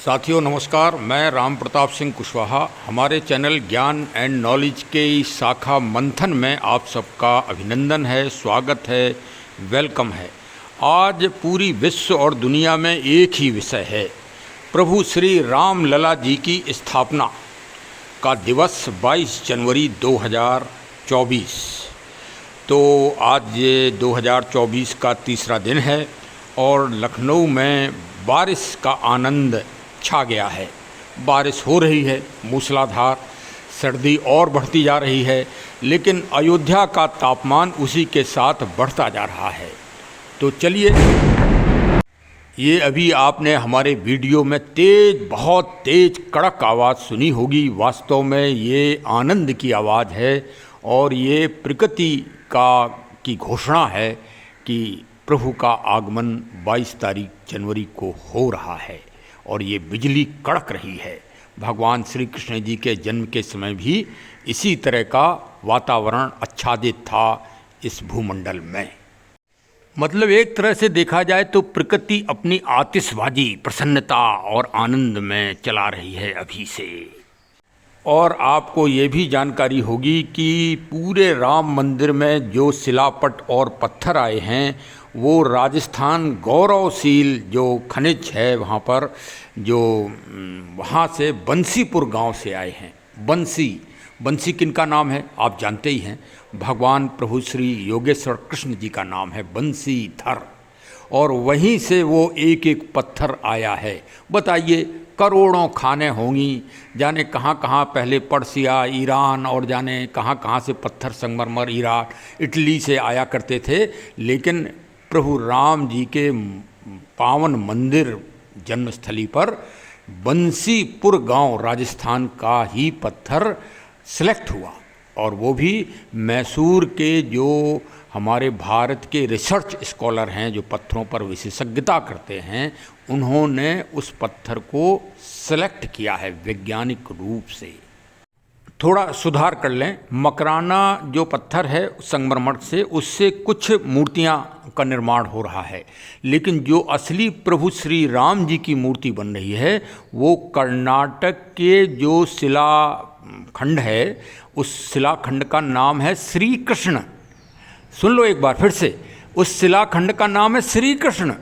साथियों नमस्कार, मैं राम प्रताप सिंह कुशवाहा। हमारे चैनल ज्ञान एंड नॉलेज के इस शाखा मंथन में आप सबका अभिनंदन है, स्वागत है, वेलकम है। आज पूरी विश्व और दुनिया में एक ही विषय है, प्रभु श्री राम लला जी की स्थापना का दिवस 22 जनवरी 2024। तो आज ये 2024 का तीसरा दिन है और लखनऊ में बारिश का आनंद छा गया है। बारिश हो रही है मूसलाधार, सर्दी और बढ़ती जा रही है, लेकिन अयोध्या का तापमान उसी के साथ बढ़ता जा रहा है। तो चलिए, ये अभी आपने हमारे वीडियो में बहुत तेज कड़क आवाज़ सुनी होगी। वास्तव में ये आनंद की आवाज़ है और ये प्रकृति की घोषणा है कि प्रभु का आगमन 22 तारीख जनवरी को हो रहा है और ये बिजली कड़क रही है। भगवान श्री कृष्ण जी के जन्म के समय भी इसी तरह का वातावरण आच्छादित था इस भूमंडल में। मतलब एक तरह से देखा जाए तो प्रकृति अपनी आतिशबाजी, प्रसन्नता और आनंद में चला रही है अभी से। और आपको ये भी जानकारी होगी कि पूरे राम मंदिर में जो शिलापट और पत्थर आए हैं वो राजस्थान गौरवशील जो खनिज है वहाँ पर, जो वहाँ से बंसीपुर गांव से आए हैं। बंसी किनका नाम है आप जानते ही हैं, भगवान प्रभु श्री योगेश्वर कृष्ण जी का नाम है बंसीधर, और वहीं से वो एक एक पत्थर आया है। बताइए, करोड़ों खाने होंगी, जाने कहाँ कहाँ पहले पर्सिया, ईरान और जाने कहाँ कहाँ से पत्थर, संगमरमर, इराक, इटली से आया करते थे। लेकिन प्रभु राम जी के पावन मंदिर जन्मस्थली पर बंसीपुर गांव राजस्थान का ही पत्थर सिलेक्ट हुआ, और वो भी मैसूर के जो हमारे भारत के रिसर्च स्कॉलर हैं, जो पत्थरों पर विशेषज्ञता करते हैं, उन्होंने उस पत्थर को सेलेक्ट किया है वैज्ञानिक रूप से। थोड़ा सुधार कर लें, मकराना जो पत्थर है संगमरमर से, उससे कुछ मूर्तियां का निर्माण हो रहा है, लेकिन जो असली प्रभु श्री राम जी की मूर्ति बन रही है वो कर्नाटक के जो शिलाखंड है, उस शिलाखंड का नाम है श्री कृष्ण। सुन लो एक बार फिर से, उस शिलाखंड का नाम है श्री कृष्ण,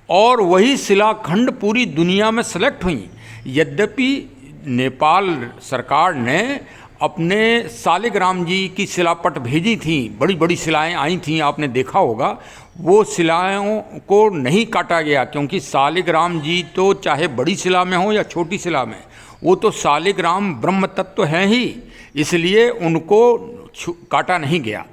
और वही शिलाखंड पूरी दुनिया में सेलेक्ट हुई। यद्यपि नेपाल सरकार ने अपने सालिग्राम जी की शिलापट भेजी थी, बड़ी बड़ी शिलाएं आई थीं, आपने देखा होगा। वो शिलाओं को नहीं काटा गया, क्योंकि सालिग्राम जी तो चाहे बड़ी शिला में हो या छोटी शिला में, वो तो सालिग्राम ब्रह्म तत्व हैं ही, इसलिए उनको काटा नहीं गया।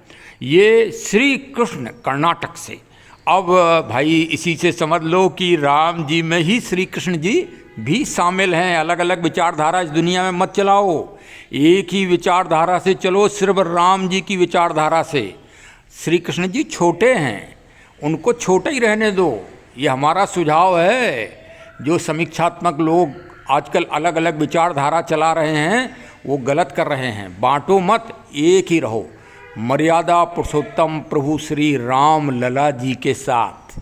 ये श्री कृष्ण कर्नाटक से। अब भाई इसी से समझ लो कि राम जी में ही श्री कृष्ण जी भी शामिल हैं। अलग अलग विचारधारा इस दुनिया में मत चलाओ, एक ही विचारधारा से चलो, सिर्फ राम जी की विचारधारा से। श्री कृष्ण जी छोटे हैं, उनको छोटे ही रहने दो, ये हमारा सुझाव है। जो समीक्षात्मक लोग आजकल अलग अलग विचारधारा चला रहे हैं वो गलत कर रहे हैं। बांटो मत, एक ही रहो, मर्यादा पुरुषोत्तम प्रभु श्री राम लला जी के साथ।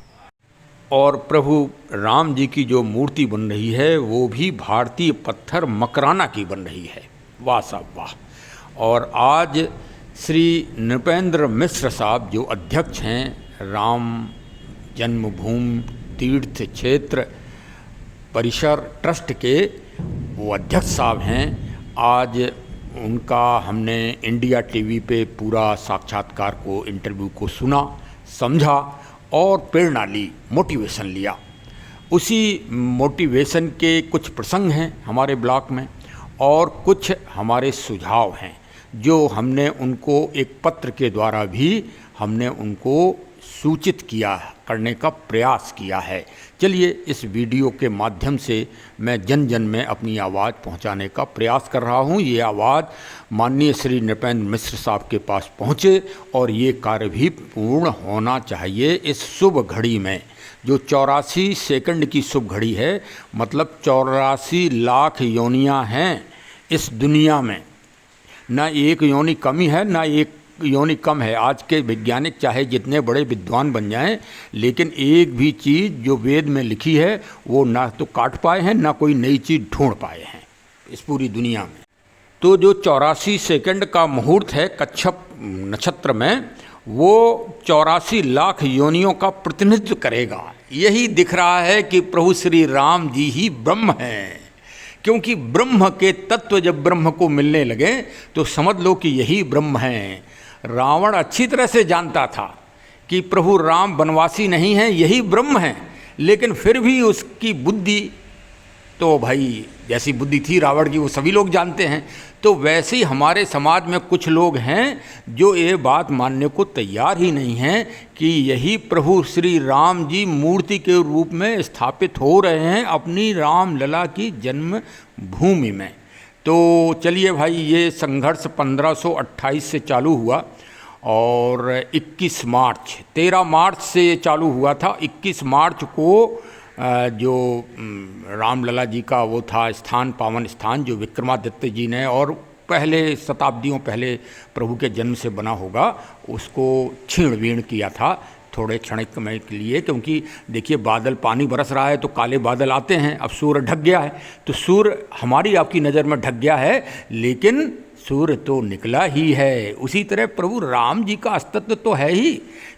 और प्रभु राम जी की जो मूर्ति बन रही है वो भी भारतीय पत्थर मकराना की बन रही है। वाह साहब वाह। और आज श्री नृपेंद्र मिश्र साहब जो अध्यक्ष हैं राम जन्मभूमि तीर्थ क्षेत्र परिसर ट्रस्ट के, वो अध्यक्ष साहब हैं। आज उनका हमने इंडिया टीवी पे पूरा साक्षात्कार को, इंटरव्यू को सुना, समझा और प्रेरणा ली, मोटिवेशन लिया। उसी मोटिवेशन के कुछ प्रसंग हैं हमारे ब्लॉग में, और कुछ हमारे सुझाव हैं जो हमने उनको एक पत्र के द्वारा भी हमने उनको सूचित किया, करने का प्रयास किया है। चलिए, इस वीडियो के माध्यम से मैं जन जन में अपनी आवाज़ पहुंचाने का प्रयास कर रहा हूं। ये आवाज़ माननीय श्री नृपेंद्र मिश्र साहब के पास पहुंचे और ये कार्य भी पूर्ण होना चाहिए इस शुभ घड़ी में, जो 84 सेकंड की शुभ घड़ी है। मतलब 84 लाख योनियां हैं इस दुनिया में, ना एक योनि कमी है ना एक योनि कम है। आज के वैज्ञानिक चाहे जितने बड़े विद्वान बन जाएं, लेकिन एक भी चीज़ जो वेद में लिखी है वो ना तो काट पाए हैं, ना कोई नई चीज़ ढूंढ पाए हैं इस पूरी दुनिया में। तो जो 84 सेकंड का मुहूर्त है कच्छप नक्षत्र में, वो 84 लाख योनियों का प्रतिनिधित्व करेगा। यही दिख रहा है कि प्रभु श्री राम जी ही ब्रह्म हैं, क्योंकि ब्रह्म के तत्व जब ब्रह्म को मिलने लगे तो समझ लो कि यही ब्रह्म हैं। रावण अच्छी तरह से जानता था कि प्रभु राम वनवासी नहीं हैं, यही ब्रह्म हैं, लेकिन फिर भी उसकी बुद्धि तो भाई जैसी बुद्धि थी रावण की वो सभी लोग जानते हैं। तो वैसे ही हमारे समाज में कुछ लोग हैं जो ये बात मानने को तैयार ही नहीं हैं कि यही प्रभु श्री राम जी मूर्ति के रूप में स्थापित हो रहे हैं अपनी रामलला की जन्म भूमि में। तो चलिए भाई, ये संघर्ष 1528 से चालू हुआ और 21 मार्च 13 मार्च से ये चालू हुआ था। 21 मार्च को जो रामलला जी का वो था स्थान, पावन स्थान, जो विक्रमादित्य जी ने और पहले शताब्दियों पहले प्रभु के जन्म से बना होगा, उसको छीण वीण किया था थोड़े क्षणिक समय के लिए। क्योंकि देखिए बादल, पानी बरस रहा है तो काले बादल आते हैं, अब सूर्य ढक गया है, तो सूर्य हमारी आपकी नज़र में ढक गया है, लेकिन सूर्य तो निकला ही है। उसी तरह प्रभु राम जी का अस्तित्व तो है ही,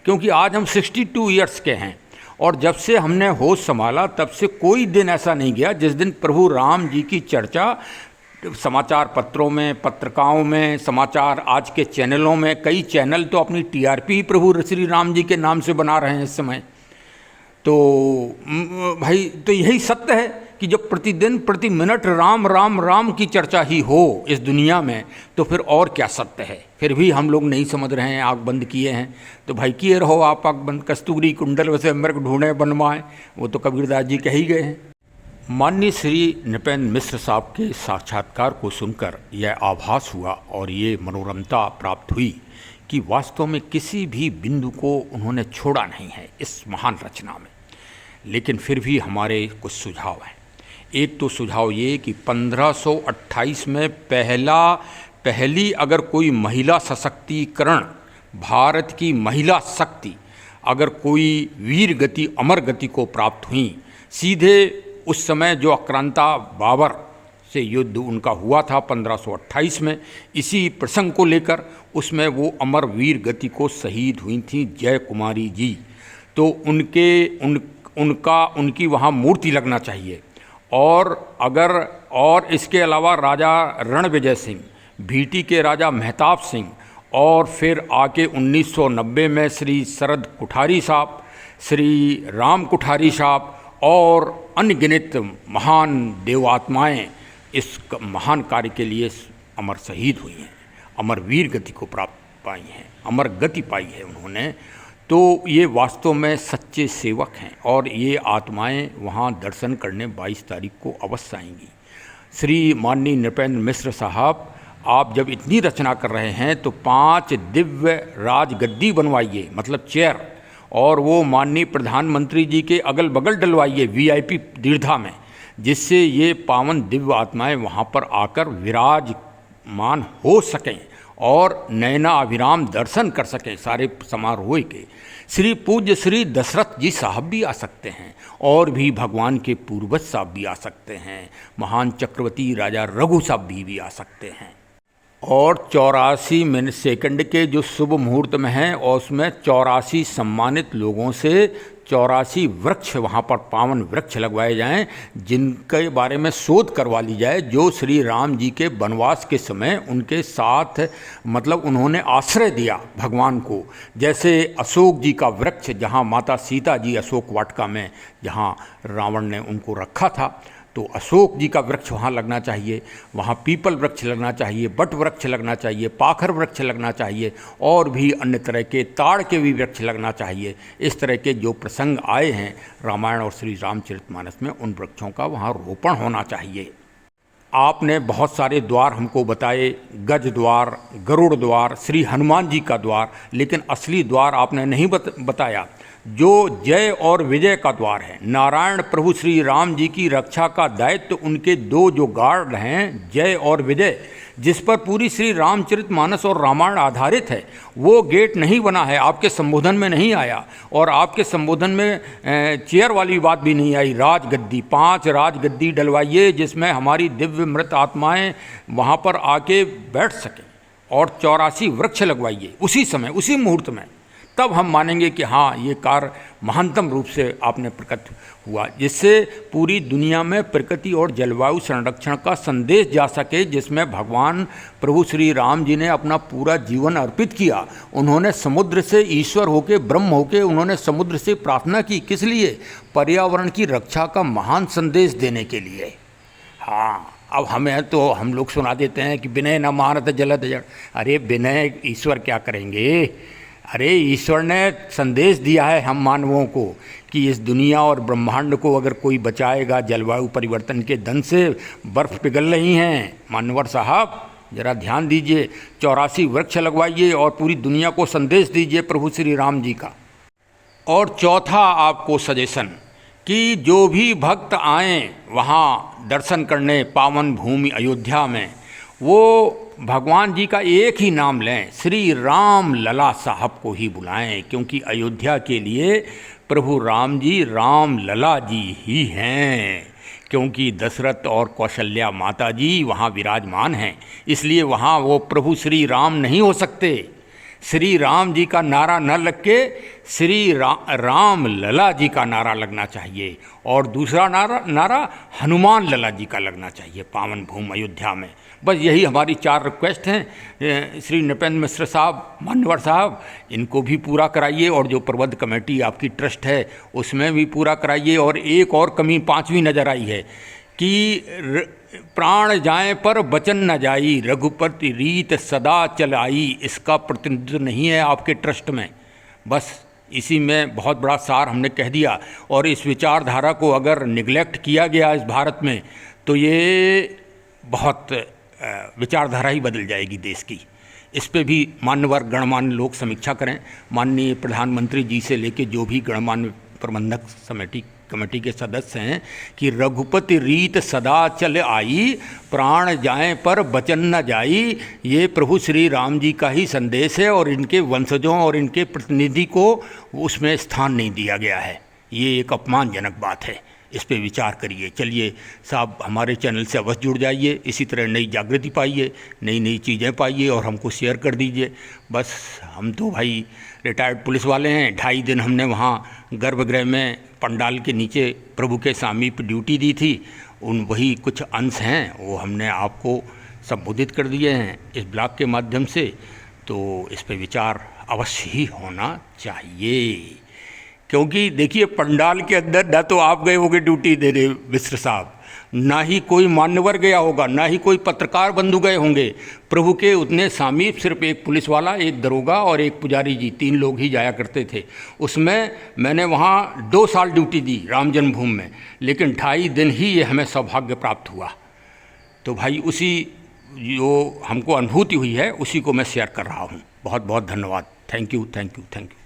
क्योंकि आज हम 62 ईयर्स के हैं और जब से हमने होश संभाला तब से कोई दिन ऐसा नहीं गया जिस दिन प्रभु राम जी की चर्चा समाचार पत्रों में, पत्रिकाओं में, समाचार आज के चैनलों में, कई चैनल तो अपनी टीआरपी ही प्रभु श्री राम जी के नाम से बना रहे हैं इस समय। तो भाई तो यही सत्य है कि जब प्रतिदिन प्रति मिनट राम राम राम की चर्चा ही हो इस दुनिया में, तो फिर और क्या सत्य है। फिर भी हम लोग नहीं समझ रहे हैं, आँख बंद किए हैं। तो भाई किए रहो आप आँख बंद, कस्तूरी कुंडल वैसे मृग ढूंढे बनवाएं, वो तो कबीरदास जी कह ही गए हैं। माननीय श्री नृपेंद्र मिश्र साहब के साक्षात्कार को सुनकर यह आभास हुआ और ये मनोरमता प्राप्त हुई कि वास्तव में किसी भी बिंदु को उन्होंने छोड़ा नहीं है इस महान रचना में। लेकिन फिर भी हमारे कुछ सुझाव हैं। एक तो सुझाव ये कि 1528 में पहली अगर कोई महिला सशक्तिकरण, भारत की महिला शक्ति अगर कोई वीर गति, अमर गति को प्राप्त हुई, सीधे उस समय जो आक्रांता बाबर से युद्ध उनका हुआ था 1528 में, इसी प्रसंग को लेकर उसमें वो अमर वीर गति को शहीद हुई थी जय कुमारी जी। तो उनकी वहाँ मूर्ति लगना चाहिए। और इसके अलावा राजा रणविजय सिंह, भीटी के राजा मेहताब सिंह, और फिर आके 1990 में श्री शरद कुठारी साहब, श्री राम कुठारी साहब और अनगिनत महान देवात्माएं इस महान कार्य के लिए अमर शहीद हुई हैं, अमर वीर गति को प्राप्त पाई हैं, अमर गति पाई है उन्होंने। तो ये वास्तव में सच्चे सेवक हैं और ये आत्माएं वहाँ दर्शन करने 22 तारीख को अवश्य आएंगी। श्री माननीय नृपेंद्र मिश्र साहब, आप जब इतनी रचना कर रहे हैं तो 5 दिव्य राजगद्दी बनवाइए, मतलब चेयर, और वो माननीय प्रधानमंत्री जी के अगल बगल डलवाइए VIP दीर्घा में, जिससे ये पावन दिव्य आत्माएं वहाँ पर आकर विराजमान हो सकें और नैना अभिराम दर्शन कर सकें सारे समारोह के। श्री पूज्य श्री दशरथ जी साहब भी आ सकते हैं और भी भगवान के पूर्वज साहब भी आ सकते हैं, महान चक्रवर्ती राजा रघु साहब भी आ सकते हैं। और 84 मिनट सेकंड के जो शुभ मुहूर्त में हैं और उसमें 84 सम्मानित लोगों से 84 वृक्ष वहाँ पर पावन वृक्ष लगवाए जाएं, जिनके बारे में शोध करवा ली जाए, जो श्री राम जी के वनवास के समय उनके साथ मतलब उन्होंने आश्रय दिया भगवान को। जैसे अशोक जी का वृक्ष, जहाँ माता सीता जी अशोक वाटिका में जहाँ रावण ने उनको रखा था, तो अशोक जी का वृक्ष वहाँ लगना चाहिए, वहाँ पीपल वृक्ष लगना चाहिए, बट वृक्ष लगना चाहिए, पाखर वृक्ष लगना चाहिए, और भी अन्य तरह के ताड़ के भी वृक्ष लगना चाहिए। इस तरह के जो प्रसंग आए हैं रामायण और श्री रामचरितमानस में, उन वृक्षों का वहाँ रोपण होना चाहिए। आपने बहुत सारे द्वार हमको बताए, गज द्वार, गरुड़ द्वार, श्री हनुमान जी का द्वार, लेकिन असली द्वार आपने नहीं बताया। जो जय और विजय का द्वार है। नारायण प्रभु श्री राम जी की रक्षा का दायित्व उनके दो जो गार्ड हैं, जय और विजय, जिस पर पूरी श्री रामचरितमानस और रामायण आधारित है, वो गेट नहीं बना है, आपके संबोधन में नहीं आया। और आपके संबोधन में चेयर वाली बात भी नहीं आई। राजगद्दी, 5 राजगद्दी डलवाइए जिसमें हमारी दिव्य मृत आत्माएं वहाँ पर आके बैठ सकें, और 84 वृक्ष लगवाइए उसी समय, उसी मुहूर्त में, तब हम मानेंगे कि हाँ, ये कार्य महानतम रूप से आपने प्रकट हुआ, जिससे पूरी दुनिया में प्रकृति और जलवायु संरक्षण का संदेश जा सके, जिसमें भगवान प्रभु श्री राम जी ने अपना पूरा जीवन अर्पित किया। उन्होंने समुद्र से ईश्वर होके, ब्रह्म होके, उन्होंने समुद्र से प्रार्थना की, किस लिए? पर्यावरण की रक्षा का महान संदेश देने के लिए। हाँ, अब हमें तो हम लोग सुना देते हैं कि विनय न मानत जलद जड़। अरे विनय ईश्वर क्या करेंगे? अरे ईश्वर ने संदेश दिया है हम मानवों को कि इस दुनिया और ब्रह्मांड को अगर कोई बचाएगा जलवायु परिवर्तन के दंश से। बर्फ़ पिघल रही हैं मानवर साहब, ज़रा ध्यान दीजिए, 84 वृक्ष लगवाइए और पूरी दुनिया को संदेश दीजिए प्रभु श्री राम जी का। और चौथा आपको सजेशन कि जो भी भक्त आएँ वहाँ दर्शन करने पावन भूमि अयोध्या में, वो भगवान जी का एक ही नाम लें, श्री राम लला साहब को ही बुलाएं, क्योंकि अयोध्या के लिए प्रभु राम जी राम लला जी ही हैं। क्योंकि दशरथ और कौशल्या माता जी वहाँ विराजमान हैं, इसलिए वहाँ वो प्रभु श्री राम नहीं हो सकते। श्री राम जी का नारा न लग के श्री राम लला जी का नारा लगना चाहिए, और दूसरा नारा हनुमान लला जी का लगना चाहिए पावन भूमि अयोध्या में। बस यही हमारी 4 रिक्वेस्ट हैं। श्री नृपेंद्र मिश्र साहब, मान्यवर साहब, इनको भी पूरा कराइए, और जो प्रबंध कमेटी आपकी ट्रस्ट है उसमें भी पूरा कराइए। और एक और कमी 5वीं नज़र आई है कि प्राण जाए पर वचन न जाई, रघुपति रीत सदा चल आई। इसका प्रतिनिधित्व नहीं है आपके ट्रस्ट में। बस इसी में बहुत बड़ा सार हमने कह दिया। और इस विचारधारा को अगर निगलेक्ट किया गया इस भारत में, तो ये बहुत विचारधारा ही बदल जाएगी देश की। इस पे भी मान्यवर गणमान्य लोग समीक्षा करें, माननीय प्रधानमंत्री जी से लेके जो भी गणमान्य प्रबंधक कमेटी के सदस्य हैं, कि रघुपति रीत सदा चल आई, प्राण जाएं पर वचन न जाई। ये प्रभु श्री राम जी का ही संदेश है, और इनके वंशजों और इनके प्रतिनिधि को उसमें स्थान नहीं दिया गया है। ये एक अपमानजनक बात है, इस पे विचार करिए। चलिए साहब, हमारे चैनल से अवश्य जुड़ जाइए, इसी तरह नई जागृति पाइए, नई नई चीज़ें पाइए, और हमको शेयर कर दीजिए। बस हम तो भाई रिटायर्ड पुलिस वाले हैं। 2.5 दिन हमने वहाँ गर्भगृह में पंडाल के नीचे प्रभु के समीप ड्यूटी दी थी। उन वही कुछ अंश हैं, वो हमने आपको संबोधित कर दिए हैं इस ब्लॉग के माध्यम से। तो इस पे विचार अवश्य ही होना चाहिए, क्योंकि देखिए पंडाल के अंदर ना तो आप गए होगे ड्यूटी देने मिश्र साहब, ना ही कोई मान्यवर गया होगा, ना ही कोई पत्रकार बंधु गए होंगे। प्रभु के उतने समीप सिर्फ एक पुलिस वाला, एक दरोगा और एक पुजारी जी, 3 लोग ही जाया करते थे। उसमें मैंने वहाँ 2 साल ड्यूटी दी राम जन्मभूमि में, लेकिन 2.5 दिन ही ये हमें सौभाग्य प्राप्त हुआ। तो भाई उसी जो हमको अनुभूति हुई है उसी को मैं शेयर कर रहा हूँ। बहुत बहुत धन्यवाद। Thank you, thank you, thank you.